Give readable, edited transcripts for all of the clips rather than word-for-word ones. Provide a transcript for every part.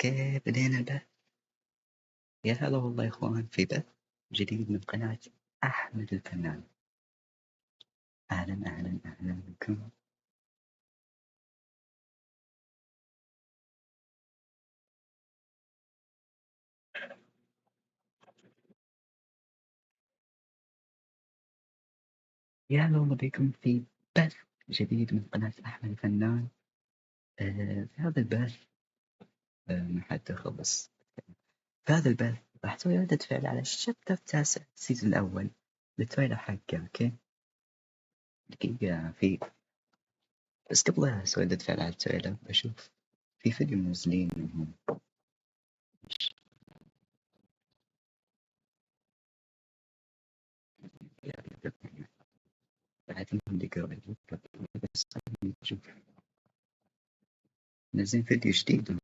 اوكي بدينا البث. يا هلا والله يا اخوان في بث جديد من قناة احمد الفنان. اهلا اهلا اهلا بكم. يا هلا والله بكم في بث جديد من قناة احمد الفنان. في هذا البث ما حد خلص. في هذا البث راح اسوي ردة فعل على الشابتر 9 السيزون الاول التريلر حقه. اوكي دقيقة في بس قبل لا اسوي ردة فعل على التريلر بشوف في فيديو منزلين منهم. بعدين دقيقة بس نشوف نزل فيديو جديد.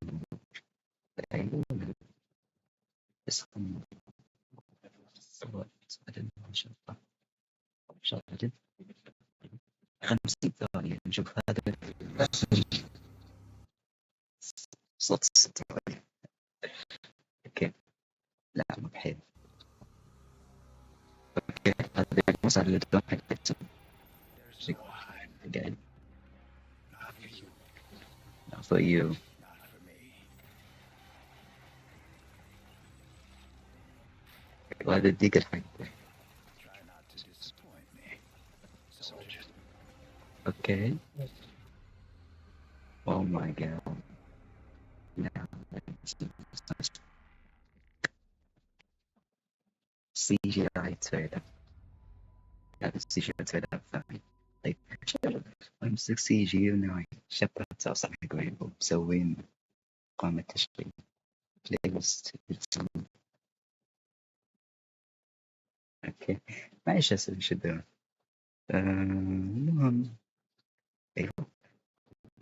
أيوة بس الصور إن شاء الله إن شاء الله جد 50 ثانية نشوف هذا صوت ثواني. أوكي لا مو بحيل. أوكي هذا صار للدون حقته قاعد not for you. وهذا الديكر حقه. أوكي oh my god no CGI تريلر. هذا CGI تريلر ثاني. طيب امسك CG ونوعي شابتر 9 صح قريب مسوين قائمة تشغيل بلاي ليست. اوكي ما ايش اسوي شو المهم ايوه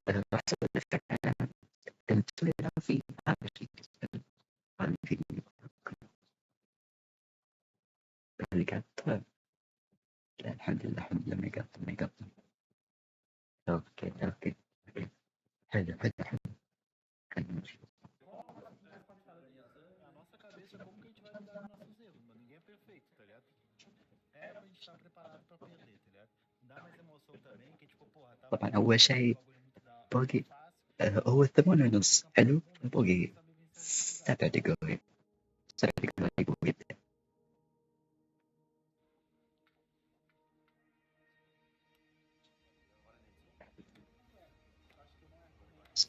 راح اسوي لك التريلر في هذا الشيء هذا الفيديو اللي قاعد لا الحمد لله الحمد لله ما يقطع. اوكي حلو خلينا نشوف. طبعا اول شيء باقي هو 8:30 حلو باقي 7 دقايق 7 دقايق ويبدأ.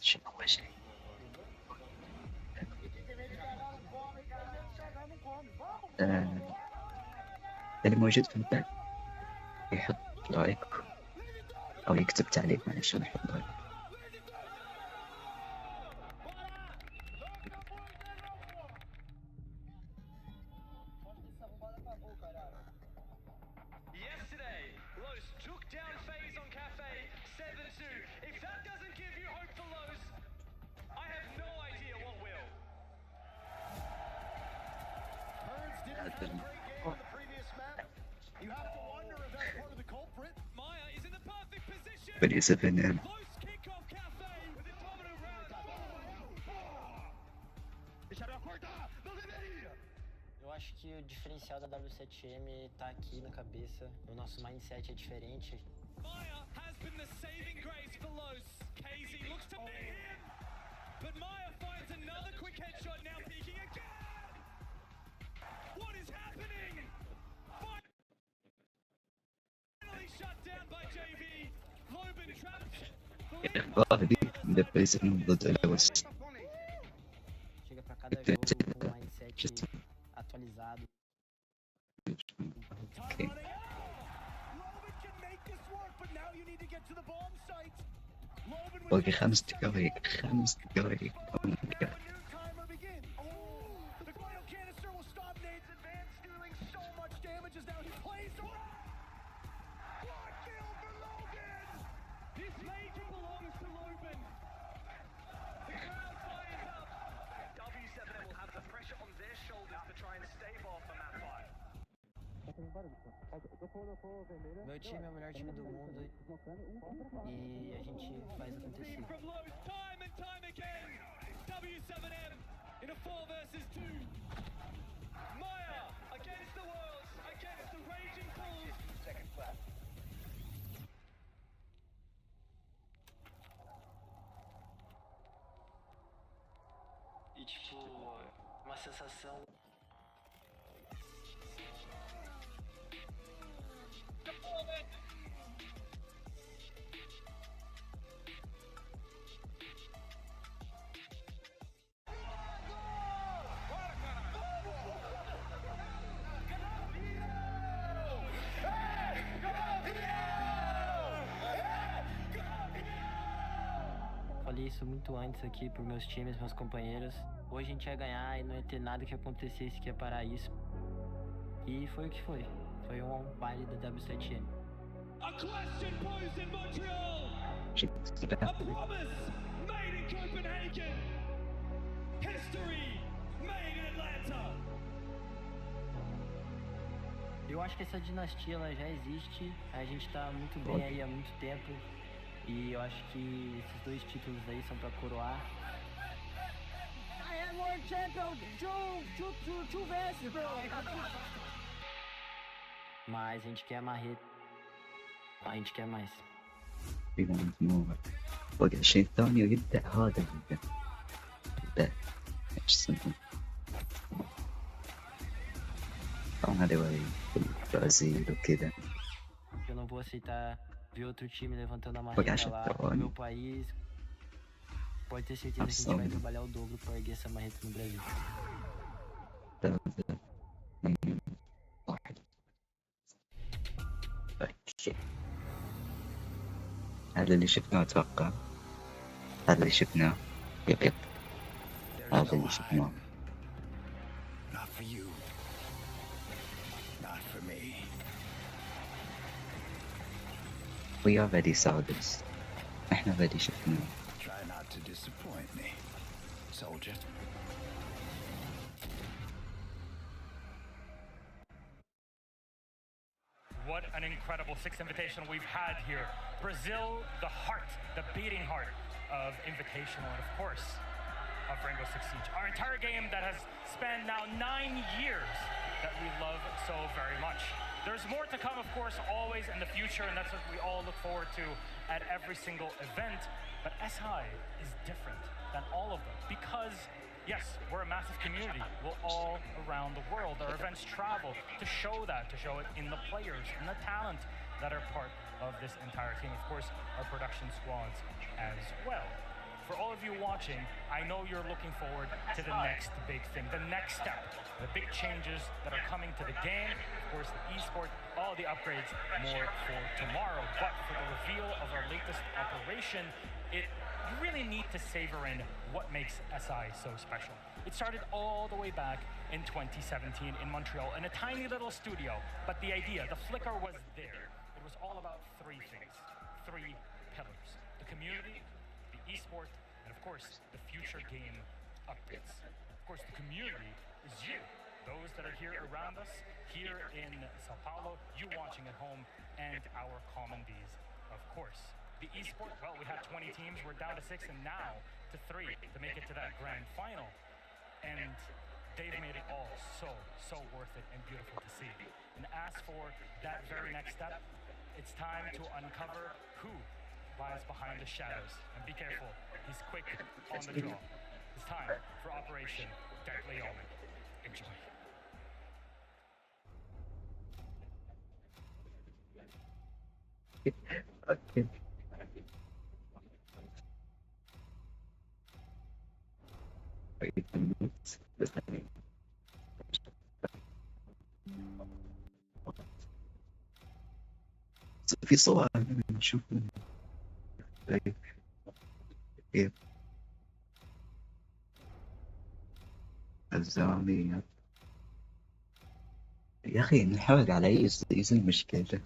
شنو أول شيء اللي موجود في البث يحط لايك أو يكتب تعليق معلش أنا أحط لايك. بدي سفن Eu acho que o diferencial da W7M tá aqui na cabeça. O nosso mindset é diferente. Maya has been the saving grace for Los. Casey looks to be him, but Maya finds another quick headshot now peeking again. What is happening? Finally shut down by JV. Loban trapped. الظاهر دي سفن ضد لويس. Chega pra cada jogo com um mindset atualizado. Okay. باقي 5 دقايق oh my god. Meu time é o melhor time do mundo e a gente faz acontecer. W7M in a 4 versus 2. Maya against the worlds, against the raging bulls. Second class. E tipo, uma sensação. Falei isso muito antes aqui pros meus times, meus companheiros. Hoje a gente ia ganhar e não ia ter nada que acontecesse que ia parar isso. E foi o que foi. Foi um baile da W7M. A question posed in Montreal. Shit. A promise made in Copenhagen. History made in Atlanta. Eu acho que essa dinastia ela já existe. A gente tá muito bem aí há muito tempo. E eu acho que esses dois títulos aí são pra coroar. I am world champion, two vezes, bro. Mas a gente quer marreta. A gente quer mais. بما مو وقع الشيء الثاني ويبدأ هذا يبدأ ايش يسمونه طبعا هذا في البرازيل وكذا. Eu não vou aceitar ver outro time levantando a وقع marreta الشيء lá no الثاني meu país. Pode ter certeza que a gente vai trabalhar o dobro pra erguer essa marreta no Brasil. واحد. اوكي هذا اللي شفناه اتوقع. هذا اللي شفناه. يب هذا اللي شفناه. Not for you. Not for me. We already saw this. احنا already شفناه. Try not to disappoint me, soldier. What an incredible sixth invitation we've had here. Brazil, the heart, the beating heart of Invitational, and of course, of Rainbow Six Siege. Our entire game that has spanned now 9 years that we love so very much. There's more to come, of course, always in the future, and that's what we all look forward to at every single event. But SI is different than all of them because, yes, we're a massive community. We're all around the world. Our events travel to show that, to show it in the players and the talent that are part of this entire team. Of course, our production squads as well. For all of you watching, I know you're looking forward to the next big thing, the next step, the big changes that are coming to the game, of course, the esport, all the upgrades, more for tomorrow. But for the reveal of our latest operation, you really need to savor in what makes SI so special. It started all the way back in 2017 in Montreal in a tiny little studio, but the idea, the flicker was there. It was all about 3 things, 3 pillars: the community, the esport, and of course, the future game updates. Of course, the community is you, those that are here around us, here in Sao Paulo, you watching at home, and our common Ds, of course. The esport, well, we had 20 teams, we're down to 6, and now to 3 to make it to that grand final. And they've made it all so worth it and beautiful to see. And as for that very next step, it's time to uncover who lies behind the shadows. And be careful, he's quick on the draw. It's time for Operation Deadly Omen. Enjoy. اوكي بس في صور نشوف كيف الزامية يا أخي نحاول على أي سيزون مشكلة.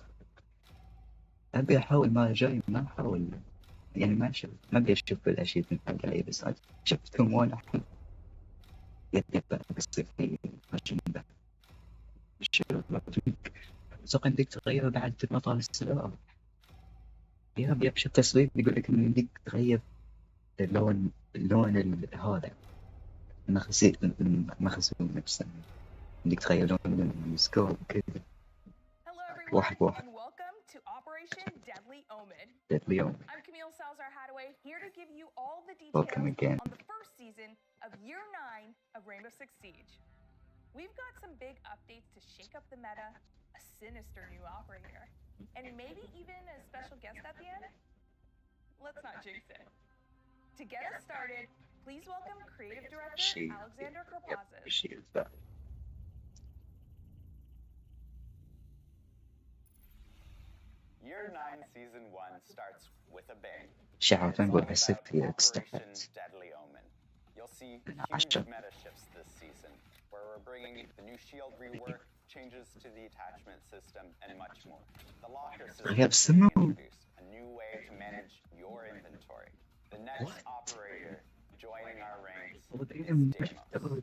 أبي أحاول ما جاي ما أحاول يعني ما أبي أشوف الأشياء الجاية بس شفتهم وأنا يتبع بصير في مجموعة سوق عندك تغير بعد مطار السلام. يا شفت تسويق يقول لك إن عندك تغير اللون هذا مخزون نفسه انك تغير لون السكوب كذا. Hello واحد everyone, واحد. and welcome to Operation Deadly Omen. اليوم I'm Camille Salazar-Hadaway, here to give you all the Welcome details again. on the first season of Year 9 of Rainbow6 Siege. We've got some big updates to shake up the meta, a sinister new operator, and maybe even a special guest at the end? Let's not jinx it. To get us started, please welcome Creative Director Alexander Karpazis. she is that. Year 9 Season 1 starts with a bang. شعرت It's نقول all حسيت about فيها Operation اكستحت. Deadly Omen. You'll see عشرة. huge meta shifts this season, where we're bringing the new shield rework, changes to the attachment system, and much more. The locker system غياب is سمو. introduced, a new way to manage your inventory. The next operator joining our ranks is Deimos.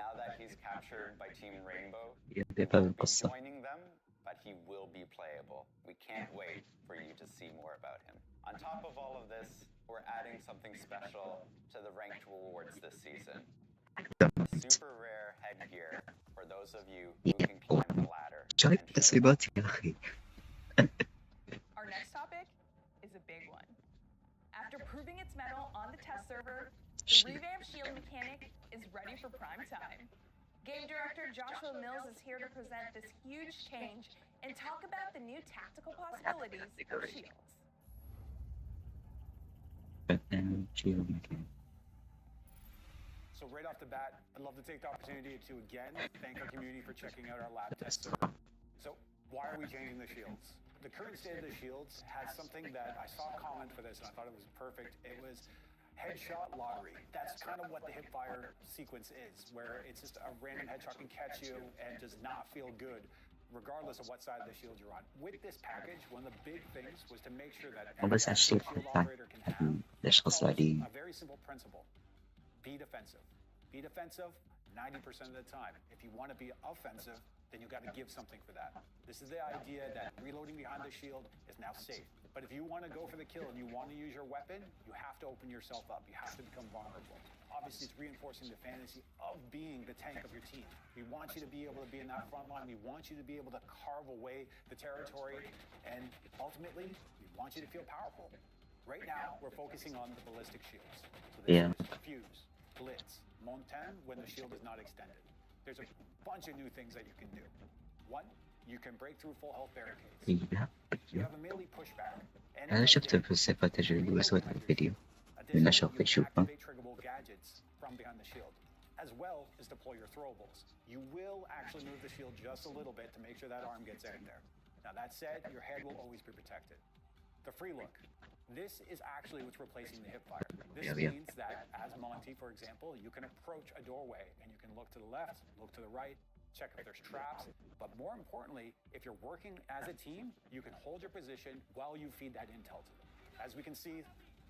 Now that he's captured by Team Rainbow, يبدأ he won't be القصة. joining them, but he will be playable. We can't wait for you to see more about him. On top of all of this, we're adding something special to the ranked rewards this season. Super rare headgear for those of you who can climb the ladder. شايف and show تصويبات يا أخي. Our next topic is a big one. After proving its mettle on the test server, the revamped shield mechanic is ready for prime time. Game director Joshua Mills is here to present this huge change and talk about the new tactical possibilities of shields. shield مكان. So right off the bat, I'd love to take the opportunity to again thank our community for checking out our lab test server. So why are we changing the shields? The current state of the shields has something that I saw a comment for this and I thought it was perfect. It was headshot lottery. That's kind of what the hipfire sequence is, where it's just a random headshot can catch you and does not feel good, regardless of what side of the shield you're on. With this package, one of the big things was to make sure that every بس active أشوف shield operator can have الأشخاص العاديين. a very simple principle. Be defensive. Be defensive 90% of the time. If you want to be offensive, then you got to give something for that. This is the idea that reloading behind the shield is now safe. But if you want to go for the kill and you want to use your weapon, you have to open yourself up. You have to become vulnerable. Obviously, it's reinforcing the fantasy of being the tank of your team. We want you to be able to be in that front line. We want you to be able to carve away the territory. And ultimately, we want you to feel powerful. Right now, we're focusing on the ballistic shields. So Yeah. there's Fuse, Blitz, Montagne when the shield is not extended. There's a bunch of new things that you can do. One, you can break through full health barricades. إيه. You have a melee pushback. And أنا شفته في الصفات تجربة وسويت الفيديو. من أشوف Additionally, you can يشوفه. activate triggerable gadgets from behind the shield, as well as deploy your throwables. You will actually move the shield just a little bit to make sure that arm gets in there. Now that said, your head will always be protected. The free look. This is actually what's replacing the hipfire. This Yeah. means that, as Monty, for example, you can approach a doorway and you can look to the left, look to the right, check if there's traps. But more importantly, if you're working as a team, you can hold your position while you feed that intel to them. As we can see,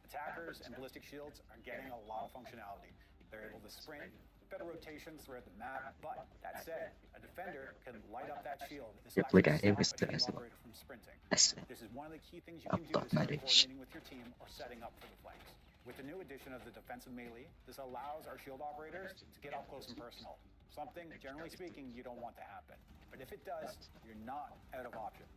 attackers and ballistic shields are getting a lot of functionality. They're able to sprint, better rotations throughout the map, but that said, a defender can light up that shield. This will يطلق actually عليه stop a team ويستأذن. operator from sprinting. أسفل. This is one of the key things you can do to start معليش. coordinating with your team or setting up for the flanks. With the new addition of the defensive melee, this allows our shield operators to get up close and personal. Something, generally speaking, you don't want to happen. But if it does, you're not out of options.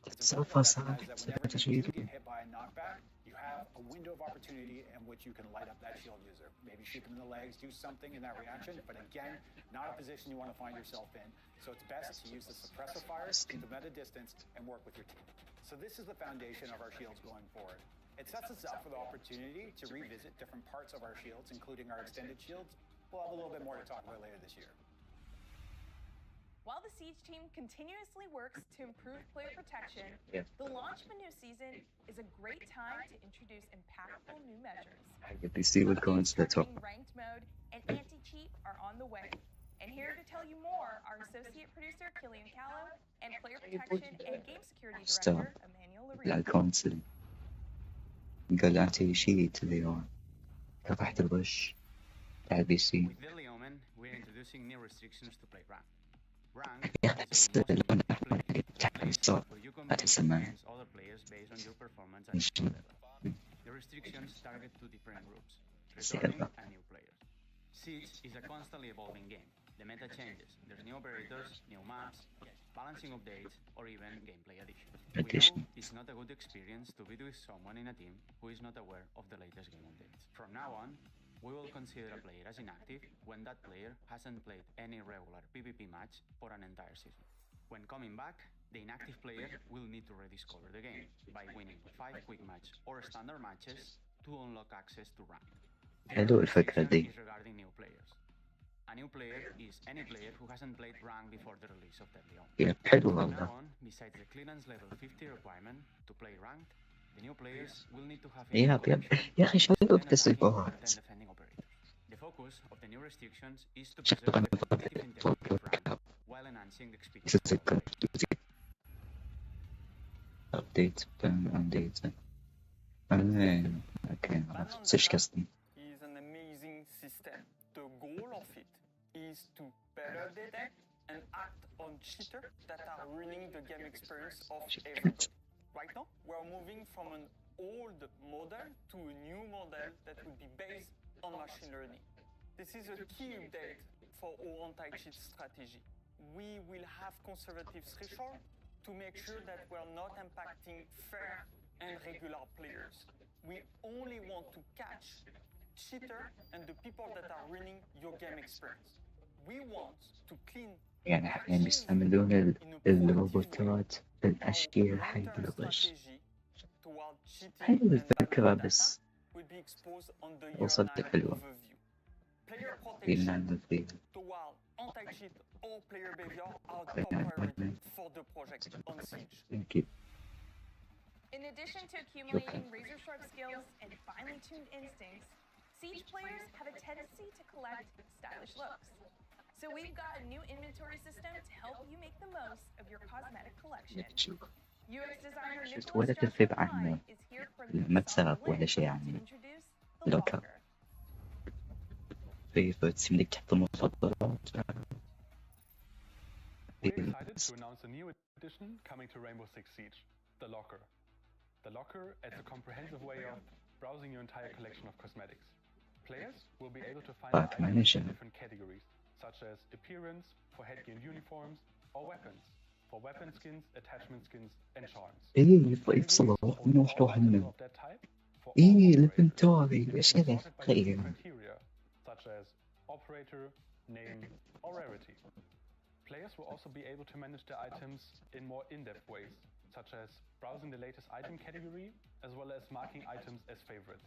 It's So important to far, recognize that whenever you do get hit by a knockback, you have a window of opportunity in which you can light up that shield user. Maybe shoot them in the legs, do something in that reaction, but again, not a position you want to find yourself in. So it's best to use the suppressor fires, keep them at a distance, and work with your team. So this is the foundation of our shields going forward. It sets us up for the opportunity to revisit different parts of our shields, including our extended shields. We'll have a little bit more to talk about later this year. While the Siege team continuously works to improve player protection, Yeah. the launch of a new season is a great time to introduce impactful new measures. حق يصير الكونز Updates لا targeting ranked mode and anti-cheat are on the way. And here to tell you more are associate producer Killian Callow and player protection and game security Stop. director Emmanuel لا Larue. الكونسل. قال أنتي شيت اليوم. رفعت الغش. على البي سي. With Deadly Omen, we're introducing new restrictions to play rank. Rank يا is بس a most لون play أحمر تحت الصوت. where you لا compete تسمع. against other players based on your performance and إيش؟ skill level. The restrictions target two different groups, returning and new players. Siege is a constantly evolving game. The meta changes. There's new operators, new maps, balancing updates, or even gameplay additions. We know it's not a good experience to be with someone in a team who is not aware of the latest game updates. From now on, we will consider a player as inactive when that player hasn't played any regular PvP match for an entire season. When coming back, the inactive player will need to rediscover the game by winning 5 quick match or standard matches to unlock access to rank. The other restriction is regarding new players. A new player is any player who hasn't played rank before the release of Deadly Omen. From now on, besides the clearance level 50 requirement to play ranked, the new players will need to have يا أخي شغلوا بالتصريفات. The focus of the new restrictions is to preserve the competitive integrity of rank while enhancing the experience. Update update. Okay, switch custom. Is an amazing system. The goal of it is to better detect and act on cheaters that are ruining the game experience of everyone. Right now, we're moving from an old model to a new model that will be based on machine learning. This is a key update for our anti-cheat strategy. We will have conservative threshold to make sure that we're not impacting fair and regular players. We only want to catch cheaters and the people that are ruining your game experience. We want to clean يعني احنا بيستعملون الروبوتات الأشكال حق الغش. حلو الفكرة بس وصلت حلوة فينا نفيد. All player behavior are top priority for the project on Siege. Thank you. In addition to accumulating razor-sharp skills and finely tuned instincts, Siege players have a tendency to collect stylish looks. So we've got a new inventory system to help you make the most of your cosmetic collection. UX designer Nicholas Johnson is here for ما تسرق ولا شيء يعني. لوكر. بدك تحط المفضلات. We're excited to announce a new addition coming to Rainbow6 Siege, the Locker. The Locker adds a comprehensive way of browsing your entire collection of cosmetics. Players will be able to find items in different categories, such as appearance, for headgear and uniforms, or weapons, for weapon skins, attachment skins, and charms. يفصلوا ونروح منه. الانفنتوري ايش هذا خير. Such as operator, name, or rarity. Players will also be able to manage their items in more in-depth ways, such as browsing the latest item category, as well as marking items as favorites.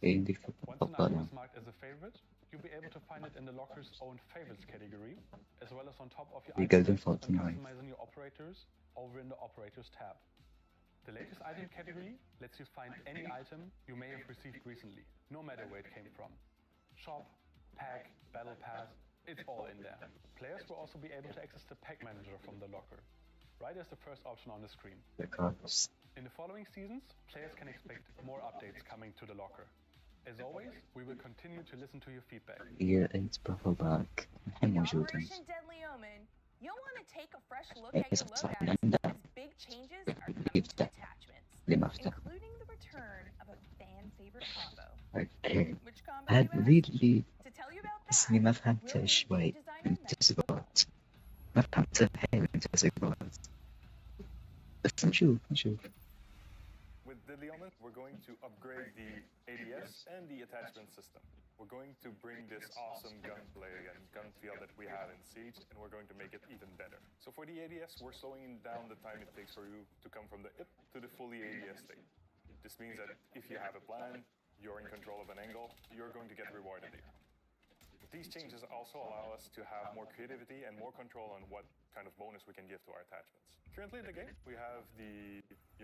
Once an item is marked as a favorite, you'll be able to find it in the locker's own favorites category, as well as on top of your item list when customizing your operators over in the operators tab. The latest item category lets you find any item you may have received recently, no matter where it came from. Shop, pack, battle pass, it's all in there. Players will also be able to access the pack manager from the locker, right as the first option on the screen. In the following seasons, players can expect more updates coming to the locker. As always, we will continue to listen to your feedback. it's profile back. الحين موجودين. Deadly Omen, you'll want to take a fresh look at your loadouts as big changes are coming to attachments, including the return of a fan favorite combo. Okay. Which combo هاد really to tell you about بس إني ما فهمته شوي التسقط. ما فهمت الحين التسقط. بس نشوف. With Deadly Omen, we're going to upgrade the ADS and the attachment system. We're going to bring this awesome gunplay and gun feel that we have in Siege, and we're going to make it even better. So for the ADS, we're slowing down the time it takes for you to come from the IP to the fully ADS state. This means that if you have a plan, you're in control of an angle, you're going to get rewarded here. These changes also allow us to have more creativity and more control on what kind of bonus we can give to our attachments. Currently in the game, we have the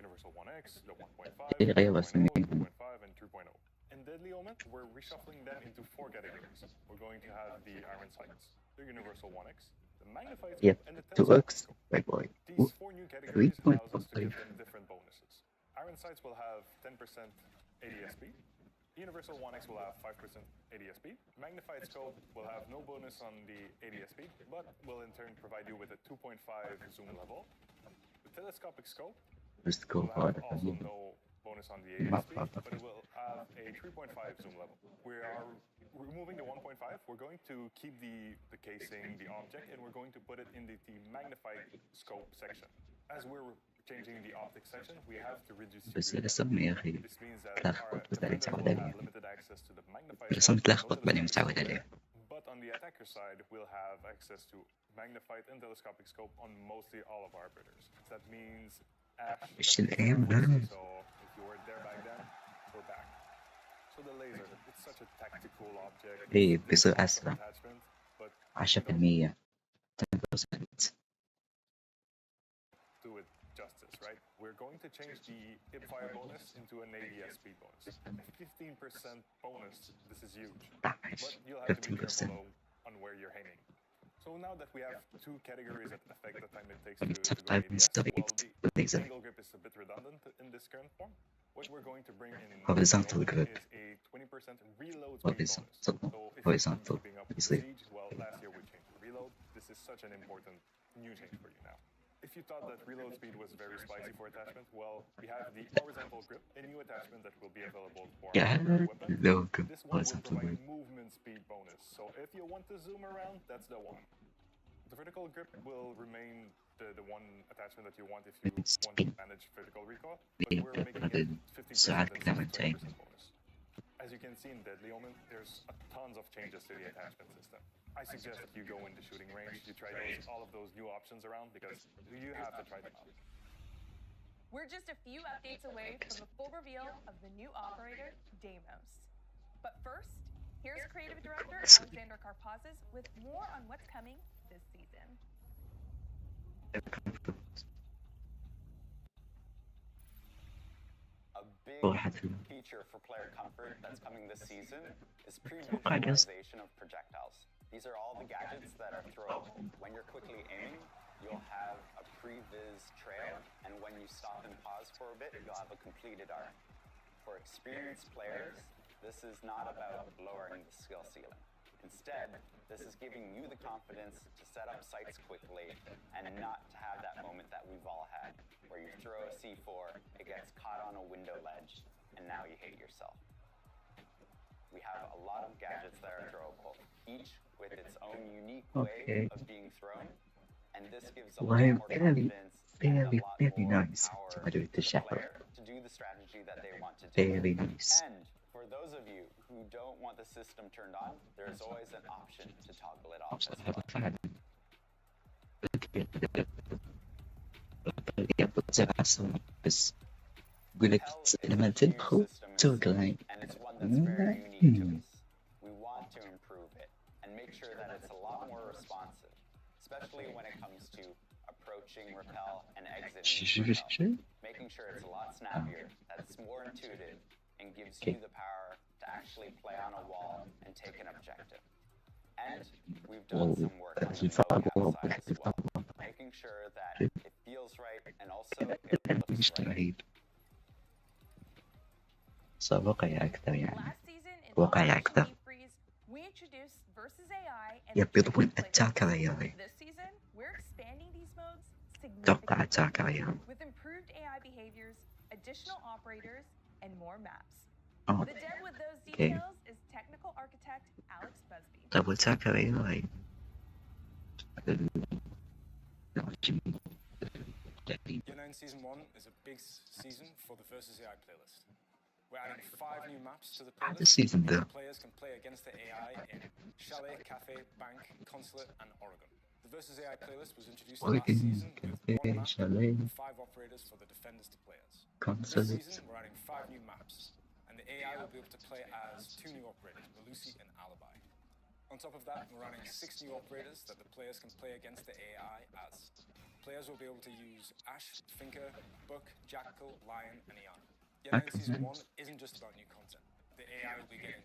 Universal 1X, the 1.5, 2.5, and 2.0. In Deadly Omen, we're reshuffling them into 4 categories. We're going to have the Iron Sights, the Universal 1X, the Magnified Scope, and the Telescope. These 4 new categories allows us to give them different bonuses. Iron Sights will have 10% ADS speed. Universal 1X will have 5% ADS speed. Magnified Scope will have no bonus on the ADS speed, but will in turn provide you with a 2.5 zoom level. The Telescopic Scope will have also no bonus on the 80 speed, but it will have a 3.5 zoom level. We are removing the 1.5. We're going to keep the casing, the object, and we're going to put it in the magnified scope section. As we're changing the optic section, we have to reduce بس الرسم يا أخي This means that تلخبط our بدل defender متعود will عليه. have limited access to the magnified الرسم scope, تلخبط no بدل telescopic متعود scope. عليه. But on the attacker side, we'll have access to magnified and telescopic scope on mostly all of our operators. That means Ash, إيش that's الأيام the هذا؟ so if you weren't there back then, we're back. So the laser, it's such a tactical object. إيه It's بيصير awesome أسرع attachment, but 10% 10%. do it justice, right? We're going to change the hipfire bonus into an ADS speed bonus. A 15% bonus, this is huge. But you'll have to be 15%. careful on where you're aiming. So now that we have two categories that affect the time it takes to go ADS, well, the angle grip is a bit redundant in this current form. What we're going to bring in Horizontal grip. is a 20% reload speed bonus. So if Horizontal, you're keeping up with obviously. Siege, well, last year we changed the reload. This is such an important new change for you now. If you thought that reload speed was very spicy for attachment, well, we have the horizontal grip, a new attachment that will be available for Yeah, weapon. look, This one will horizontal provide grip. movement speed bonus. So if you want to zoom around, that's the one. The vertical grip will remain the one attachment that you want if you want to manage vertical recoil, but we're making it 50% instead of 20% bonus. As you can see in Deadly Omen, there's tons of changes to the attachment system. I suggest that you go into shooting range, you try all of those new options around, because you have to try them out. We're just a few updates away from the full reveal of the new operator, Deimos. But first, here's creative director Alexander Karpazis with more on what's coming this season. A big feature for player comfort that's coming this season is pre-visualization of projectiles. These are all the gadgets that are throwable. When you're quickly aiming, you'll have a pre-vis trail, and when you stop and pause for a bit, you'll have a completed arc. For experienced players, this is not about lowering the skill ceiling. Instead, this is giving you the confidence to set up sights quickly and not to have that moment that we've all had, where you throw a C4, it gets caught on a window ledge, and now you hate yourself. We have a lot of gadgets that are throwable, each with its own unique way of being thrown, and this gives a lot more confidence and a lot more nice power to the player to do the strategy that they want to do. Very nice. And for those of you who don't want the system turned on, there's always an option to toggle it off as well. بس يقول لك لما تدخل تلقى And it's one that's very unique to us. We want to improve it and make sure that it's a lot more responsive, especially when it comes to approaching repel and exiting repel. Making sure it's a lot snappier, that it's more intuitive, and gives you the power to actually play on a wall and take an objective. And we've done some work on the mocap side as well, making sure that it feels right and also it looks right. صار واقعي أكثر يعني Last season in واقعي Operation أكثر Deep Freeze, we introduced versus AI and يبيضون the أتاكر رياضي This season, we're expanding these modes توقع significantly أتاكر رياضي with improved AI behaviors, additional operators, and more maps. Oh, The dev with those okay. details is technical architect Alex Busby. طيب أتاكر رياضي Year 9 Season 1 is a big season for the Versus AI playlist. We're adding 5 new maps to the هذا playlist. السيزون ذا Players can play against the AI in Chalet, Cafe, Bank, Consulate, and Oregon. The Versus AI playlist was introduced last Oregon, season with Cafe, 1 map Chalet, and 5 operators for the defenders to play as. This Consulate. season, we're adding 5 new maps, and the AI will be able to play as 2 new operators, Malusi and Alibi. On top of that, we're adding 6 new operators that the players can play against the AI as. Players will be able to use Ash, Finker, Buck, Jackal, Lion, and Iana. Year 9 Season 1 isn't just about new content. The AI will be getting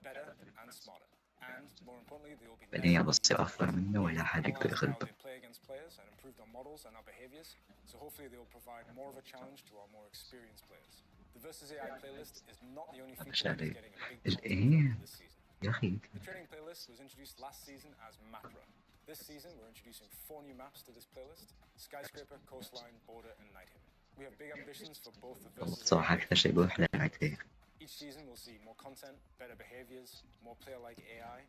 better and smarter. And, more importantly, they will be less بعدين easy يبص to أفضل منه ولا حد يقدر analyze how يخربه they play against players and improve their models and our behaviors, so hopefully they will provide more of a challenge to our more experienced players. The Versus AI playlist is not the only feature that is getting a big content this season. يا أخي The training playlist was introduced last season as Mapra. This season, we're introducing 4 new maps to this playlist: Skyscraper, Coastline, Border, and Night Haven. We have big ambitions for both of those. بصراحة أكثر شيء بروح للعداد. Each season we'll see more content, better behaviors, more player-like AI,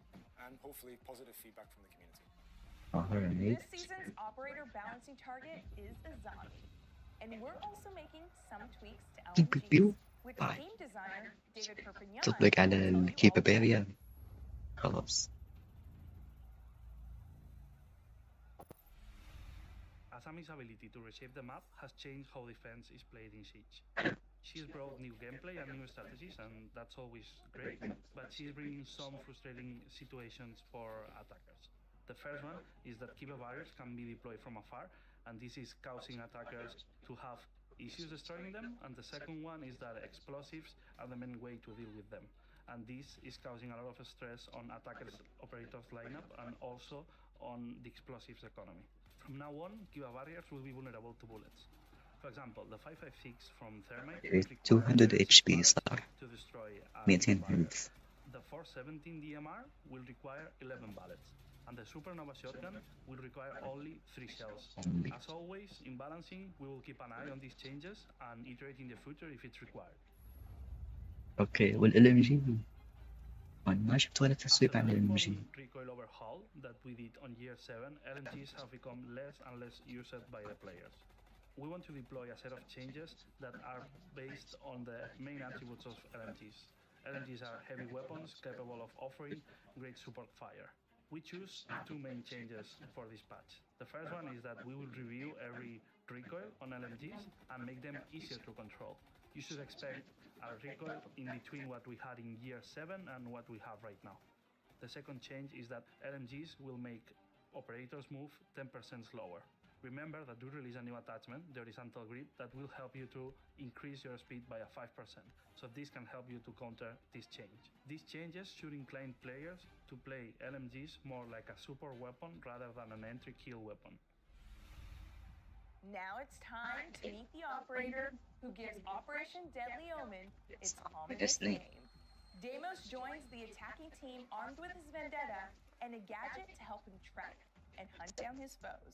and hopefully positive feedback from the community. This season's operator balancing target is a zombie. And we're also making some tweaks to LMGs, which game designer David Perpignan تطلق على الكيبابيريا خلاص. Asami's ability to reshape the map has changed how defense is played in Siege. She's brought new gameplay and new strategies, and that's always great, but she's bringing some frustrating situations for attackers. The first one is that Kiba barriers can be deployed from afar, and this is causing attackers to have issues destroying them, and the second one is that explosives are the main way to deal with them, and this is causing a lot of stress on attackers' operators lineup and also on the explosives economy. From now on, Kiba barriers will be vulnerable to bullets. For example, the 556 from Thermite 200 HP صار to destroy 200 هيلث. The 417 DMR will require 11 bullets, and the Supernova shotgun will require only 3 shells. As always, in balancing, we will keep an eye on these changes and iterate in the future if it's required. اوكي والLMG ما شفت ولا تسويق عن الLMG. Recoil overhaul that we did on year 7, LMGs have become less and less used by the players. We want to deploy a set of changes that are based on the main attributes of LMGs. LMGs are heavy weapons capable of offering great support fire. We choose 2 main changes for this patch. The first one is that we will review every recoil on LMGs and make them easier to control. You should expect a recoil in between what we had in year 7 and what we have right now. The second change is that LMGs will make operators move 10% slower. Remember that we release a new attachment, the horizontal grip, that will help you to increase your speed by a 5%. So this can help you to counter this change. These changes should incline players to play LMGs more like a support weapon rather than an entry kill weapon. Now it's time to meet the operator who gives Operation Deadly Omen its ominous name. Deimos joins the attacking team armed with his vendetta and a gadget to help him track and hunt down his foes.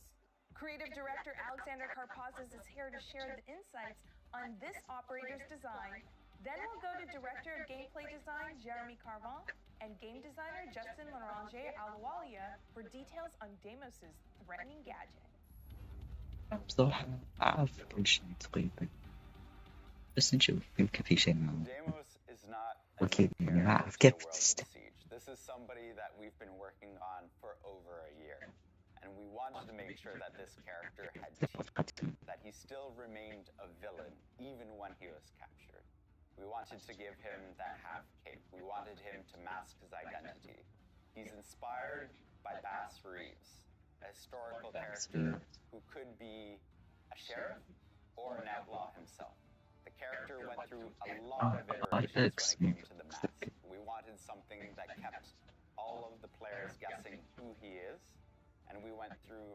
Creative director Alexander Karpazis is here to share the insights on this operator's design. Then we'll go to director of gameplay design Jeremy Carvin and game designer Justin Larange Aluwalia for details on Deimos' threatening gadget. بصراحة أعرف كل شيء تقريبا بس نشوف يمكن في شيء معه. أكيد يعني أعرف كيف تستخدم. This is somebody that we've been working on for over a year, and we wanted to make sure that this character had teeth, that he still remained a villain even when he was captured. We wanted to give him that half cape. We wanted him to mask his identity. He's inspired by Bass Reeves, a historical character who could be a sheriff or an outlaw himself. The character went through a lot of iterations when it came to the mask. We wanted something that kept all of the players guessing who he is, and we went through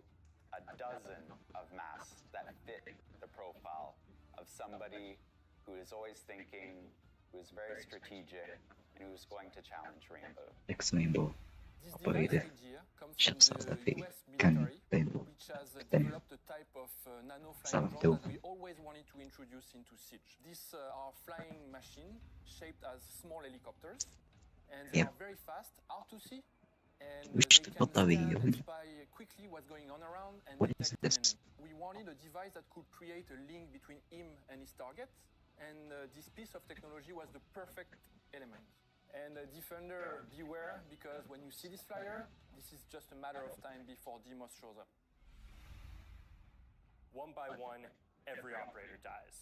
a dozen of masks that fit the profile of somebody who is always thinking, who is very strategic, and who is going to challenge Rainbow. Rainbow operator شخص في كان Rainbow developed a type of nano-flying drone that we always wanted to introduce into Siege. These are flying machines shaped as small helicopters, and they are very fast, hard to see, and they can spy quickly what's going on around and detect an enemy. We wanted a device that could create a link between him and his target, and this piece of technology was the perfect element. And Defender, beware, because when you see this flyer, this is just a matter of time before Deimos shows up. One by one, every operator dies.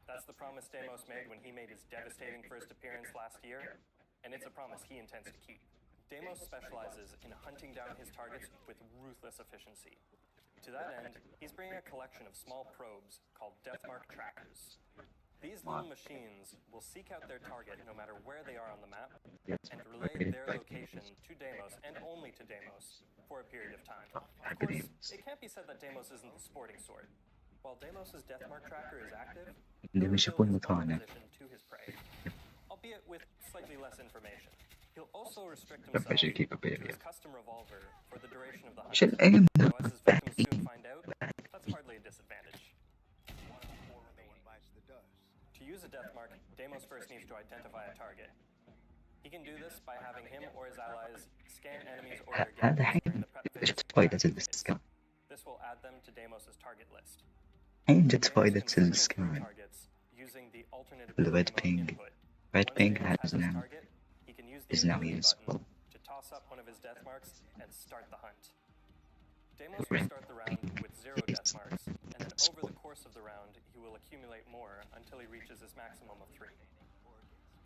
That's the promise Deimos made when he made his devastating first appearance last year, and it's a promise he intends to keep. Deimos specializes in hunting down his targets with ruthless efficiency. To that end, he's bringing a collection of small probes called Deathmark trackers. These little machines will seek out their target no matter where they are on the map and relay their location to Deimos and only to Deimos for a period of time. Of course, it can't be said that Deimos isn't the sporting sort. While Deimos' Deathmark tracker is active, he'll reveal his position to his prey, albeit with slightly less information. He'll also restrict himself to his custom revolver for the duration of the hunt. So as his victims soon find out, that's hardly a disadvantage. to identify a target. He can do this by having him or his allies scan enemies or their هذا gadgets during حين the prep phase جت or فايدة active phase. السكان. This will add them to Deimos' target list. حين جت Players فايدة can cycle through السكان. targets using the alternate The ability red mode ping. input. Red Once ping Deimos has has his now target, he can use the is now ability useful. button to toss up one of his death marks and start the hunt. Deimos will start the round with 0 death marks, and then over the course of the round, he will accumulate more until he reaches his maximum of 3.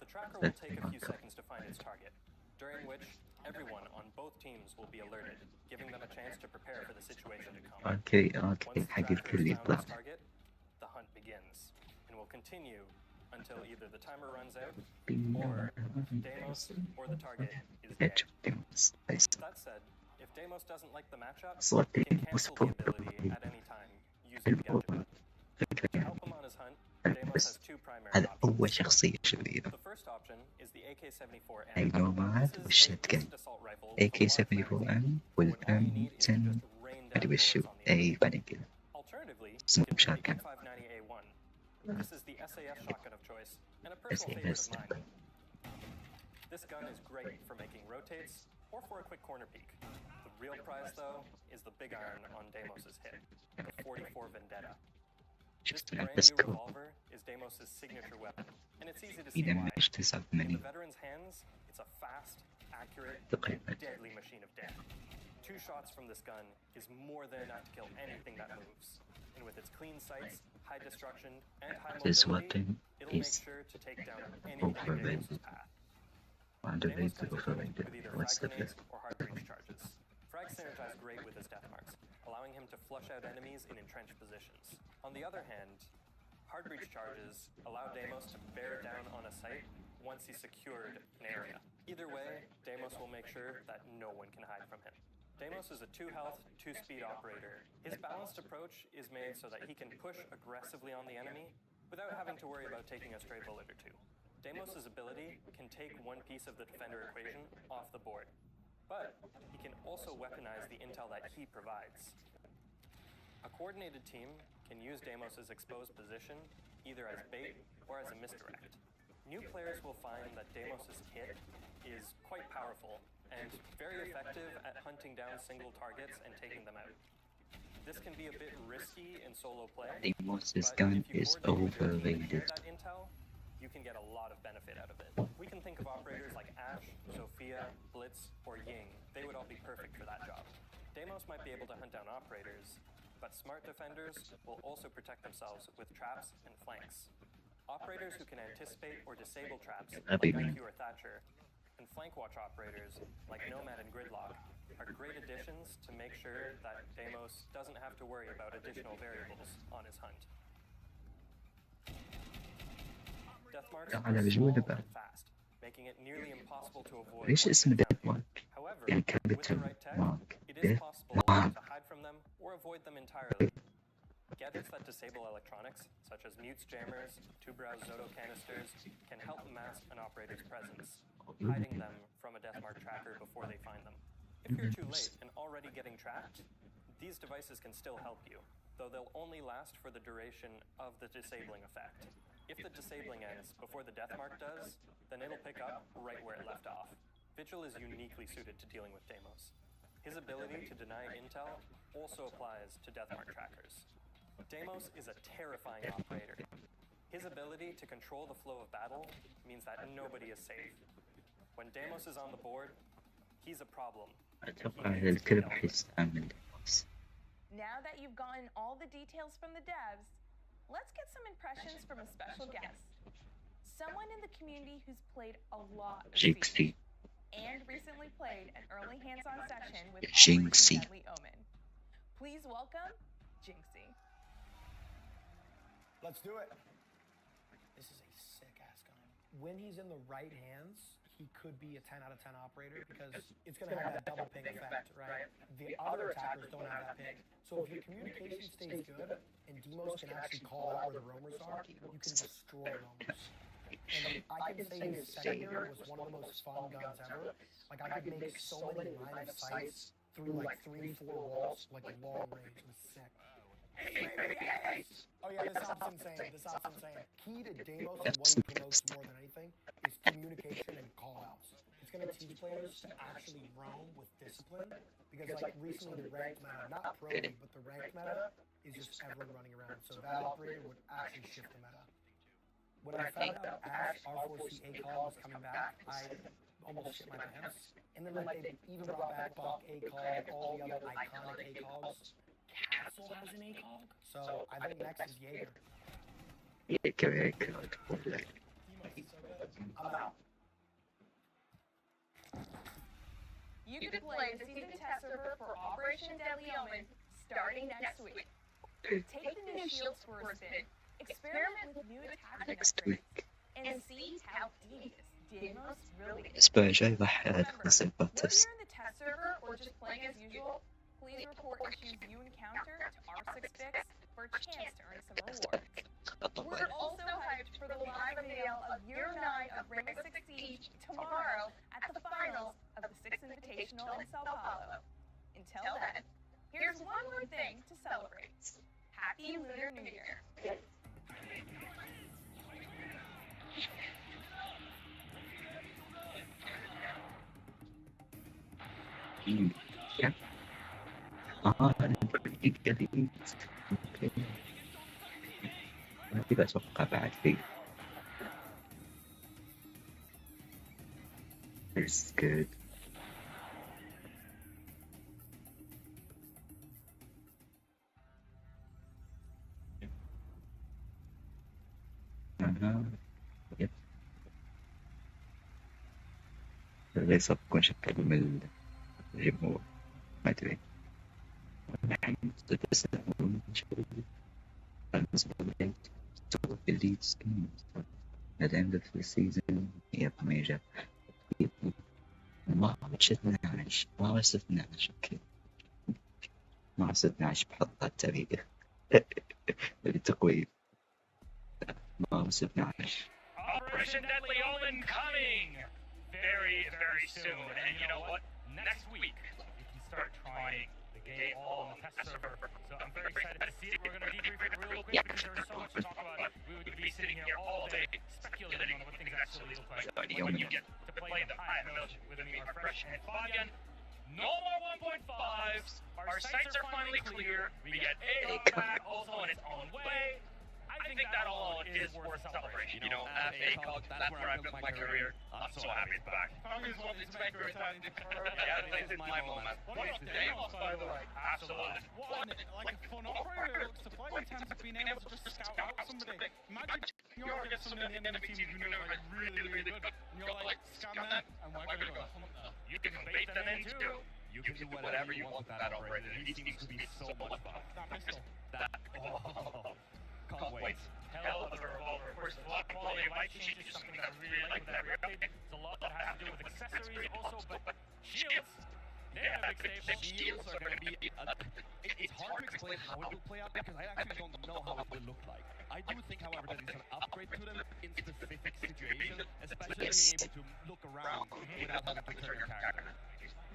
The tracker will take a few seconds to find its target, during which everyone on both teams will be alerted, giving them a chance to prepare for the situation to come. اوكي Once the حق tracker الكل has found يطلع. its target, the hunt begins, and will continue until either the timer runs out, or Deimos or the target is dead. That said, if Deimos doesn't like the matchup, he can cancel the ability at any time using the gadget button. To help him on his hunt, Deimos has 2 primary هذا أول options. شخصية شريرة. The first option is the AK-74M. النوماد This is an والشتقن. instant assault rifle with a large AK-74M magazine, والM 10 أدري وشو أي بنقل. Alternatively, you اسمه can pick the شاكن. M590A1. This is the SAS shotgun of choice, and a personal favorite of mine. This gun is great for making rotates or for a quick corner peek. The real prize, though, is the big iron on Deimos' hip, the 44 Vendetta. This brand new revolver is Deimos' signature weapon, and it's easy to see إذا why. مش تسعة In the ثمانين veteran's hands, it's a fast, accurate, تقريبا. deadly machine of death. 2 shots from this gun is more than enough to kill anything that moves. And with its clean sights, high destruction, and high This mobility, weapon it'll make is sure to take down anything in overrated. Deimos' path. Underrated, Deimos comes overrated. with either What's frag the grenades best? or hard breach charges. Frags synergize great with his death marks, allowing him to flush out enemies in entrenched positions. On the other hand, hard breach charges allow Deimos to bear down on a site once he's secured an area. Either way, Deimos will make sure that no one can hide from him. Deimos is a 2-health, 2-speed operator. His balanced approach is made so that he can push aggressively on the enemy without having to worry about taking a stray bullet or 2. Deimos' ability can take one piece of the defender equation off the board, but he can also weaponize the intel that he provides. A coordinated team can use Deimos' exposed position either as bait or as a misdirect. New players will find that Deimos' kit is quite powerful and very effective at hunting down single targets and taking them out. This can be a bit risky in solo play, Deimos' but gun if you is coordinate with your team to share overrated. that intel, you can get a lot of benefit out of it. We can think of operators like Ash, Sophia, Blitz, or Ying. They would all be perfect for that job. Deimos might be able to hunt down operators, but smart defenders will also protect themselves with traps and flanks. Operators who can anticipate or disable traps, like IQ or Thatcher, and flank watch operators, like Nomad and Gridlock, are great additions to make sure that Deimos doesn't have to worry about additional variables on his hunt. Death marks are على small بجودة بقى. and fast, making it nearly impossible to avoid ليش once اسمه they've ديث found you. مارك؟ However, يعني with the كابتن right tech, مارك. it is ديث possible مارك. to hide from them or avoid them entirely. Gadgets that disable electronics, such as mutes jammers, two-browse Zoto canisters, can help mask an operator's presence, hiding them from a death mark tracker before they find them. If you're too late and already getting tracked, these devices can still help you, though they'll only last for the duration of the disabling effect. If the disabling ends before the death mark does, then it'll pick up right where it left off. Vigil is uniquely suited to dealing with Deimos. His ability to deny intel also applies to death mark trackers. Deimos is a terrifying operator. His ability to control the flow of battle means that nobody is safe. When Deimos is on the board, he's a problem. أتوقع هذا الكل بحس عامل ديموس. Now that you've gotten all the details from the devs, let's get some impressions from a special guest. Someone in the community who's played a lot of Siege and recently played an early hands-on session with Operation Deadly Omen. Please welcome Jinxie. Let's do it. This is a sick-ass gun. When he's in the right hands, he could be a 10 out of 10 operator because it's going to have that double ping effect, right? The other attackers don't have that ping. So if your communication stays good and Demos can actually call out where the roamers are, you can destroy roamers. And I can say his secondary was one of the most fun guns ever. Like I could make so many line of sights through like 3-4 walls, like long range. It was sick. Oh yeah, this op's insane. This op's insane. Key to Deimos and what he promotes more than anything is communication and call-outs. It's going to teach players to actually roam with discipline because, like, recently the ranked meta, not pro league, but the ranked meta is just everyone running around. So that operator would actually shift the meta. When I found out Ash R4C ACOG was coming back, I almost shit my pants. And then, like, they even brought back Buck ACOG, all the other iconic ACOGs. Castle has an ACOG, so I think next is Jaeger. Jaeger. I'm out. You can play the season test server for Operation Deadly Omen starting next week. Take the new shields for a spin, experiment with new attachment upgrades, and see how devious Deimos really is. الأسبوع الجاي راح أخلص الباتس. Whether you're in the test server or just playing as usual, please report issues you encounter to R6Fix for a chance to earn some rewards. We're also hyped for the live unveil of Year 9 of Rainbow6 Siege tomorrow at the finals of the 6th Invitational in Sao Paulo. Until then, here's one more thing to celebrate. Happy Lunar New Year. Yeah. أنا جديد جديد. ما أبي أتوقع بعد فيه. It's good. يب. ليس بكون شكل من الجمهور ما أدري. الحين بس the leads at the end of the season. Yep, major. ما شفنا عايش ما شفنا عايش اوكي ما شفنا عايش بحط التاريخ للتقويم ما شفنا عايش. Operation Deadly Omen coming very, very soon. And you know what? Next week, we can start trying the game all on the test server. So I'm very excited to see it. We're going to debrief it real quick because there's so much to talk about. We would be sitting here all day speculating on what things actually look like when you get to play the high notes with me are fresh and Fabian. No more 1.5s. Our sights are finally clear. We get A back also in its own way. I think that alone is worth celebration. You know, at ACOG, that's where I built my career. I'm so happy it's back. Fabian's wanted to make a return to career. Yeah, this is my moment. What about Deimos, by the way? Absolutely. What, like a fun operator looks to play in terms of being able to just scout out somebody. Imagine you get somebody in the enemy team who knows like really, really good, and you're like, scan them, and we're going to go hunt them. You can bait them in too. You can do whatever you want with that operator. He seems to be so much fun. That pistol. That, oh, can't wait. Hell of a revolver. Of course, a lot of quality of light change is something that I really like with every update. There's a lot that has to do with accessories also, but shields, they have a big staple. Shields are going to be... it's hard to explain how it will play out because I actually don't know how it will look like. I do think, however, that it's an upgrade to them in specific situations, especially being able to look around without having to turn your character.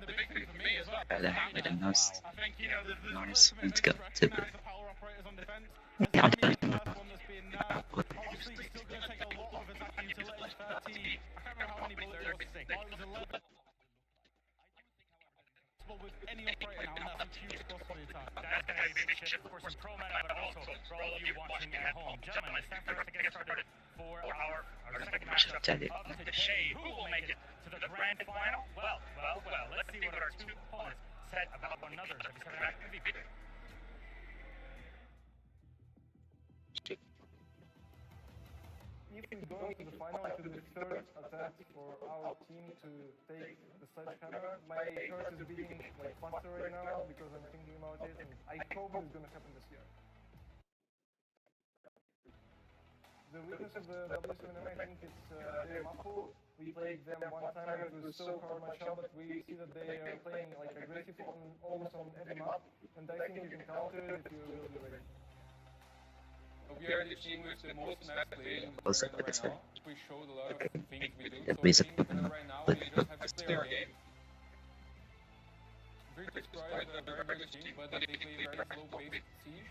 The big thing for me as well. Nice. I think, you know, the Nice. Let's go. recognize the power operators on defense. Yeah, Obviously, it's still going to take a lot of attack utility. 30. I can't remember how many bullets it was. It was 11. With any operator now, and that's a huge plus for the attack. That's going to be a big shift, of course, in pro meta, but also for all of you watching at home. Gentlemen, it's time for us to get started for our second matchup of today. Who will make it to the grand final? Well, let's see what our two opponents said about one another. If we go into the final, it will be the third attempt for our team to take the sledgehammer. My heart is beating like faster right now because I'm thinking about it, and I hope it's going to happen this year. The weakness of the W7M, I think it's their muffle. We played them one time and it was so hard matchup, but we see that they are playing like aggressive on almost on every map, and I think you can counter it if you will be ready. We are the team with the most match played in the Also, right it's now. We showed a lot of things we do. Yeah, So please. the team right now, we just have to play our game. Very described a very good team, but they play very slow-paced siege.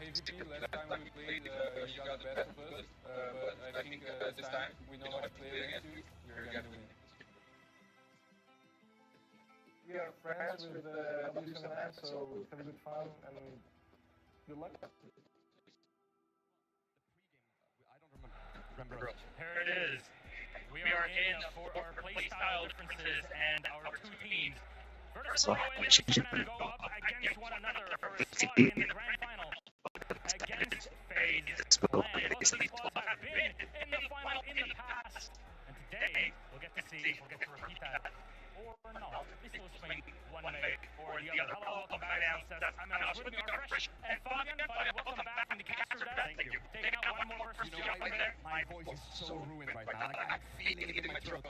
PvP, last time we played, you got the best of us, but I think this time we know how to play against you, you're gonna win. We are friends with W7M, so have a good fun and good luck. Remember. Here it is. We are in for our playstyle differences and our two teams. Virtus Pro and Miscellaneous go up against one another for a spot in the grand final against FaZe Clan. Both of these squads have been in the final in the past, and today we'll get to see if we'll get to repeat that or not. This will swing one way or the other. Hello, welcome back downstairs. I'm Alex, with me are Fresh and Fabian. Fabian, welcome back from the caster desk. Thank you. Taking out one more versus two up there. My voice is so ruined right now. Like, I'm feeling it in my throat.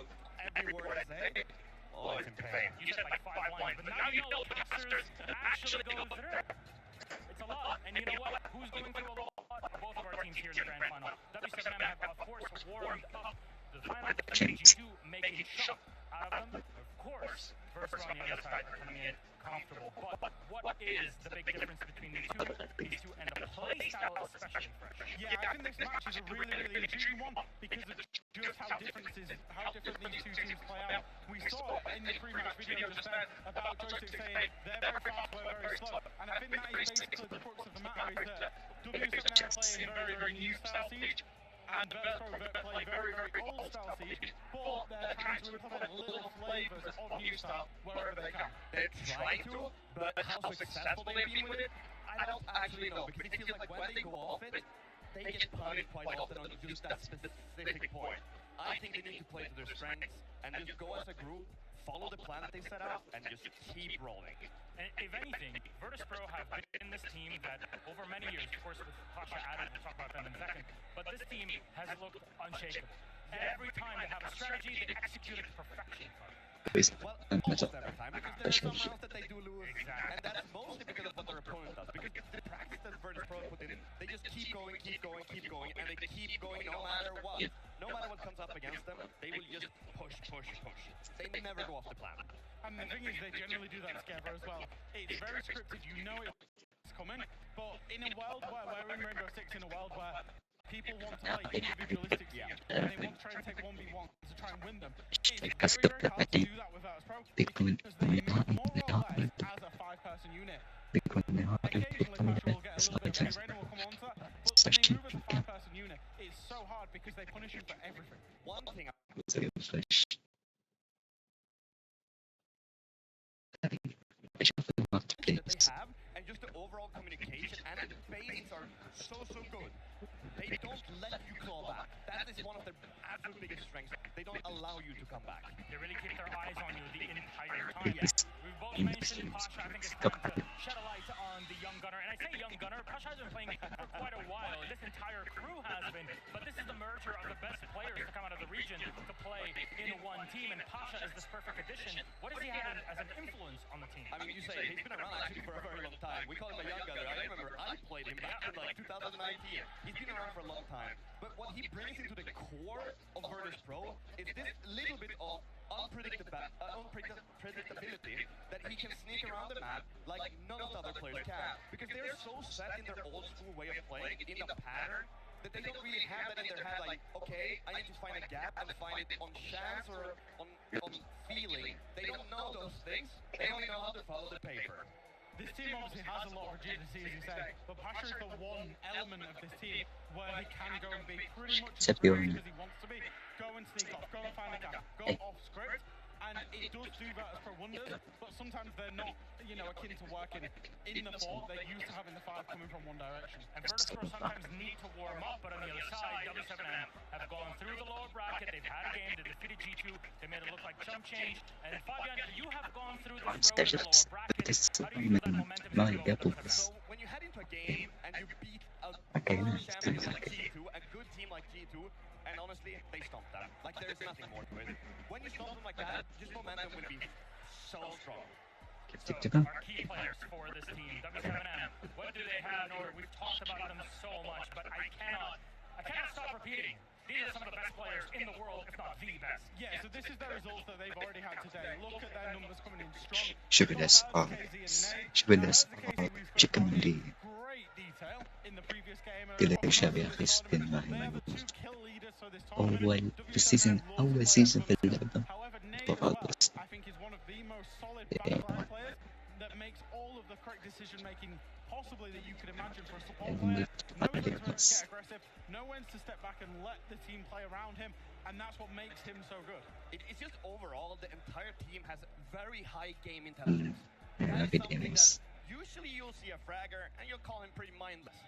Every word I say, oh, it's in pain. You said like 5 lines, but now you know casters actually go through. It's a lot, and you know what? Who's going through a lot? Both of our teams here in the grand final. W7M have, of course, warmed up the final. G2 making shot out of them. Of course, first on the other side are coming in comfortable. But what is the big difference between these two and the play style especially, Fresh? Yeah, I think this match is a really intriguing one because of just how different these two teams play out. We saw in the pre-match video just then about Joystick saying they're very fast, we're very slow, and I think that is basically the crux of the matter is that W7M are playing very new style Siege, and Virtus Pro play very old style Siege, but they're trying to implement little flavours of new style wherever they can. They're trying to, but how successful they've been with it, I don't actually know, because it feels like when they go off it, they get punished quite often on just that specific point. I think they need to play to their strengths and just go as a group, follow the plan that they set out, and just keep rolling. And if anything, Virtus Pro have been this team that over many years, of course with Pasha added, we'll talk about them in a second, but this team has looked unshakable. Every time they have a strategy, they execute it to perfection. Well, almost every time, because there are some rounds that they do lose, and that's mostly because of what their opponent does, because the practice that Virtus Pro put in, they just keep going, and they keep going no matter what. No matter what comes up against them, they will just push. They never go off the plan. And the thing is, they generally do that together as well. It's very scripted, you know it's coming, but in a world where we're in Rainbow Six, in a world where people want to play individualistic Siege, and they want to try and take 1v1 to try and win them, it's very hard to do that with Virtus Pro, because they move more or less as a 5-person unit. Occasionally, Pasha will get a little bit of Rainer will come onto that, but when they move as a 5-person unit, it's so hard because they punish you for everything. One thing that they have, and just the overall communication and the basics are so good. They don't let you claw back. That is one of their absolute biggest strengths. They don't allow you to come back. They really keep their eyes on you the entire time. We've both mentioned Pasha. I think it's time to shed a light on the young gunner. And I say young gunner, Pasha has been playing for quite a while. This entire crew has been. But this is the merger of the best players to come out of the region to play in one team. And Pasha is this perfect addition. What does he have as an influence on the team? I mean, you say he's been around actually for a very long time. We call him a young gunner. I remember I played him back in like 2019. He's been around for a long time. But what he brings into the core of Virtus Pro is this little bit of unpredictability that he can sneak around the map like none of the other players can. Because they're so set in their old school way of playing, in the pattern, that they don't really have that in their head like, okay, I need to find a gap and find it on chance or on feeling. They don't know those things. They only know how to follow the paper. This team obviously has a lot of rigidity, as you say, but Pasha is the one element of this team where he can go and be pretty much as crazy as he wants to be. Go and sneak off, go and find a gap, go off script, and it does do Virtus Pro wonders, but sometimes they're not, akin to working in the 4. They're used to having the 5 coming from one direction. And Virtus Pro sometimes need to warm up, but on the other side, W7M have gone through the lower bracket. They've had a game, they defeated G2, they made it look like chump change. And Fabian, you have gone through this road in the lower bracket. How do you feel that momentum is So when you head into a game and you beat a world champion like G2, a good team like G2, and honestly, they stomped them. Like, there's nothing more to it. When you stomp them like that, just momentum will be so strong. So, our key players for this team, W7M, what do they have in order? We've talked about them so much, but I cannot stop repeating. These are some of the best players in the world, if not the best. Yeah, so this is the results that they've already had today. Look at their numbers coming in strong. Great detail in قل لك شاب يا أخي سبين ما هي موجود. في السيزون أول سيزون في اللعبة فاصل. Possibly that you could imagine for a support player. Knows when to get aggressive, knows when to step back and let the team play around him, and that's what makes him so good. It's just overall the entire team has very high game intelligence. Rapid aimings. Usually you'll see a fragger and you'll call him pretty mindless.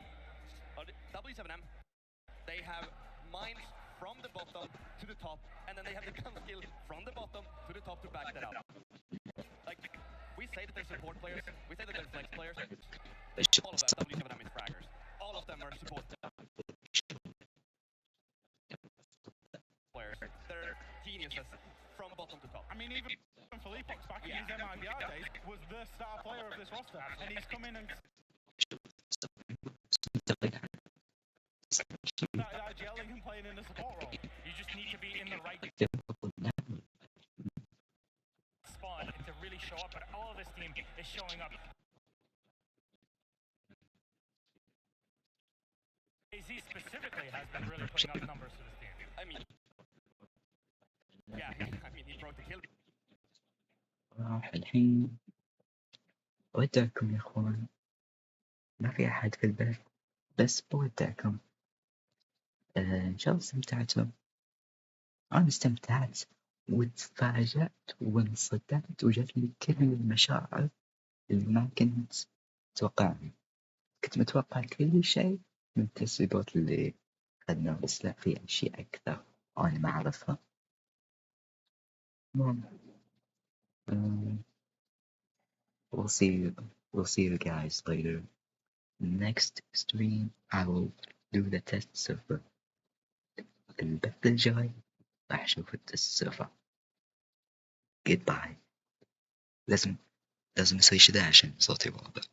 But W7M, they have minds from the bottom to the top, and then they have the gun skill from the bottom to the top to back that up. Like, we say that they're support players, we say that they're flex players. All of them, W7M is fraggers. All of them are support players. They're geniuses from bottom to top. I mean, even Felipox back in his MIBR days was the star player of this roster, and he's come in and started IGLing and playing in the support role. You just need to be in the right spot to really show up, but all of this team is showing up. AZ specifically has been really putting up numbers for this team. I mean, yeah, he broke the kill. راح الحين أودعكم يا أخوان، ما في أحد في البث بس بودعكم. إن شاء الله استمتعتم. أنا استمتعت وتفاجأت وانصدمت وجت لي كل المشاعر اللي ما كنت أتوقعها. كنت متوقع كل شيء من التسريبات اللي أخذناها، بس لا، في أشياء أكثر أنا ما أعرفها. We'll see you guys later. Next stream I will do the test server. البث الجاي راح أشوف التست server. Goodbye. لازم أسوي شذا عشان صوتي واضح.